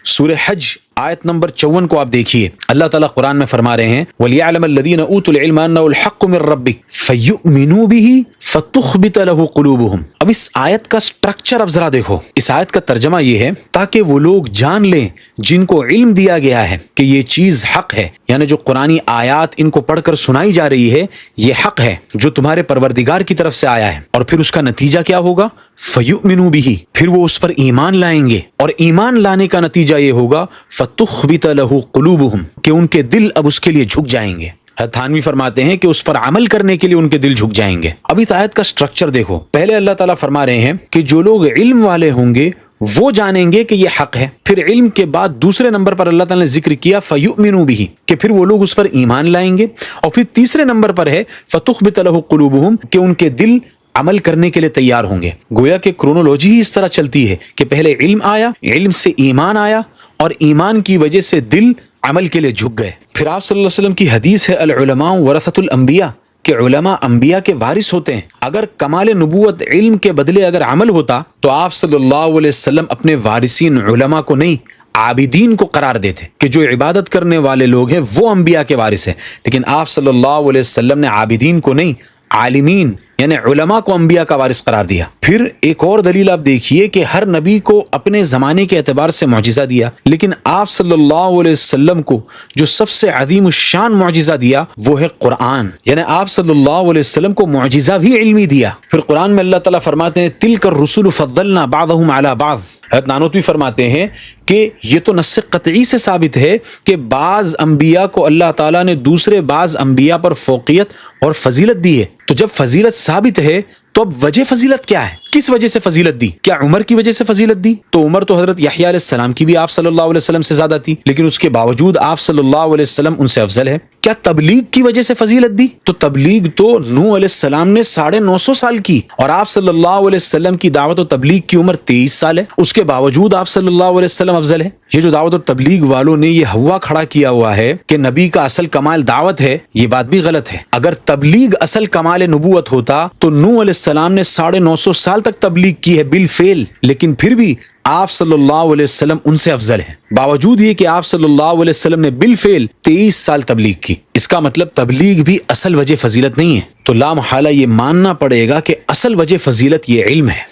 سورہ حج آیت نمبر 54 کو آپ دیکھیے، اللہ تعالیٰ قرآن میں فرما رہے ہیں وَلْيَعْلَمَ الَّذِينَ أُوتُوا الْعِلْمَ أَنَّهُ الْحَقُّ مِنْ رَبِّكَ فَيُؤْمِنُوا بِهِ فَتُخْبِتَ لَهُ قُلُوبُهُم۔ اب اس آیت کا سٹرکچر اب ذرا دیکھو، اس آیت کا ترجمہ یہ ہے تاکہ وہ لوگ جان لیں جن کو علم دیا گیا ہے کہ یہ چیز حق ہے، یعنی جو قرآنی آیات ان کو پڑھ کر سنائی جا رہی ہے یہ حق ہے جو تمہارے پروردگار کی طرف سے آیا ہے، اور پھر اس کا نتیجہ کیا ہوگا؟ فَيُؤْمِنُوا بِهِ، پھر وہ اس پر ایمان لائیں گے، اور ایمان لانے کا نتیجہ یہ ہوگا فَتُخْبِتَ لَهُ قُلُوبُهُم، کہ ان کے دل اب اس کے لیے جھک جائیں گے۔ تھانوی فرماتے ہیں کہ اس پر عمل کرنے کے لیے ان کے دل جھک جائیں گے۔ اب اس آیت کا سٹرکچر دیکھو، پہلے اللہ تعالیٰ فرما رہے ہیں کہ جو لوگ علم والے ہوں گے وہ جانیں گے کہ یہ حق ہے، پھر علم کے بعد دوسرے نمبر پر اللہ تعالیٰ نے ذکر کیا فَيُؤْمِنُوا بِهِ، کہ پھر وہ لوگ اس پر ایمان لائیں گے، اور پھر تیسرے نمبر پر ہے فَتُخْبِتَ لَهُ قُلُوبُهُم، کہ ان کے دل عمل کرنے کے لیے تیار ہوں گے۔ گویا کہ کرونولوجی ہی اس طرح چلتی ہے کہ پہلے علم آیا، علم سے ایمان آیا، اور ایمان کی وجہ سے دل عمل کے لیے جھک گئے۔ پھر آپ صلی اللہ علیہ وسلم کی حدیث ہے العلماء ورثۃ الانبیاء، کہ علماء انبیاء کے وارث ہوتے ہیں۔ اگر کمال نبوت علم کے بدلے اگر عمل ہوتا تو آپ صلی اللہ علیہ وسلم اپنے وارثین علماء کو نہیں عابدین کو قرار دیتے کہ جو عبادت کرنے والے لوگ ہیں وہ انبیاء کے وارث ہیں، لیکن آپ صلی اللہ علیہ وسلم نے عابدین کو نہیں عالمین یعنی علماء کو انبیاء کا وارث قرار دیا۔ پھر ایک اور دلیل آپ دیکھیے کہ ہر نبی کو اپنے زمانے کے اعتبار سے معجزہ دیا، لیکن آپ صلی اللہ علیہ وسلم کو جو سب سے عظیم الشان معجزہ دیا وہ ہے قرآن، یعنی آپ صلی اللہ علیہ وسلم کو معجزہ بھی علمی دیا۔ پھر قرآن میں اللہ تعالیٰ فرماتے ہیں تِلْكَ الرُّسُلُ فَضَّلْنَا بَعْضَهُمْ عَلَى بَعْضٍ۔ حضرت نانوتوی فرماتے ہیں کہ یہ تو نص قطعی سے ثابت ہے کہ بعض انبیاء کو اللہ تعالیٰ نے دوسرے بعض انبیاء پر فوقیت اور فضیلت دی ہے۔ تو جب فضیلت ثابت ہے تو اب وجہ فضیلت کیا ہے؟ کس وجہ سے فضیلت دی؟ کیا عمر کی وجہ سے فضیلت دی؟ تو عمر تو حضرت یحییٰ علیہ السلام کی بھی آپ صلی اللہ علیہ وسلم سے زیادہ تھی، لیکن اس کے باوجود آپ صلی اللہ علیہ وسلم ان سے افضل ہے۔ کیا تبلیغ کی وجہ سے فضیلت دی؟ تو تبلیغ تو نوح علیہ السلام نے 950 سال کی، اور آپ صلی اللہ علیہ وسلم کی دعوت و تبلیغ کی عمر 23 سال ہے، اس کے باوجود آپ صلی اللہ علیہ وسلم افضل ہے۔ یہ جو دعوت و تبلیغ والوں نے یہ ہوا کھڑا کیا ہوا ہے کہ نبی کا اصل کمال دعوت ہے، یہ بات بھی غلط ہے۔ اگر تبلیغ اصل کمال نبوت ہوتا تو نوح علیہ السلام نے 950 سال تک تبلیغ کی ہے بالفعل، لیکن پھر بھی آپ صلی اللہ علیہ وسلم ان سے افضل ہیں، باوجود یہ کہ آپ صلی اللہ علیہ وسلم نے بالفعل 23 سال تبلیغ کی۔ اس کا مطلب تبلیغ بھی اصل وجہ فضیلت نہیں ہے، تو لا محالہ یہ ماننا پڑے گا کہ اصل وجہ فضیلت یہ علم ہے۔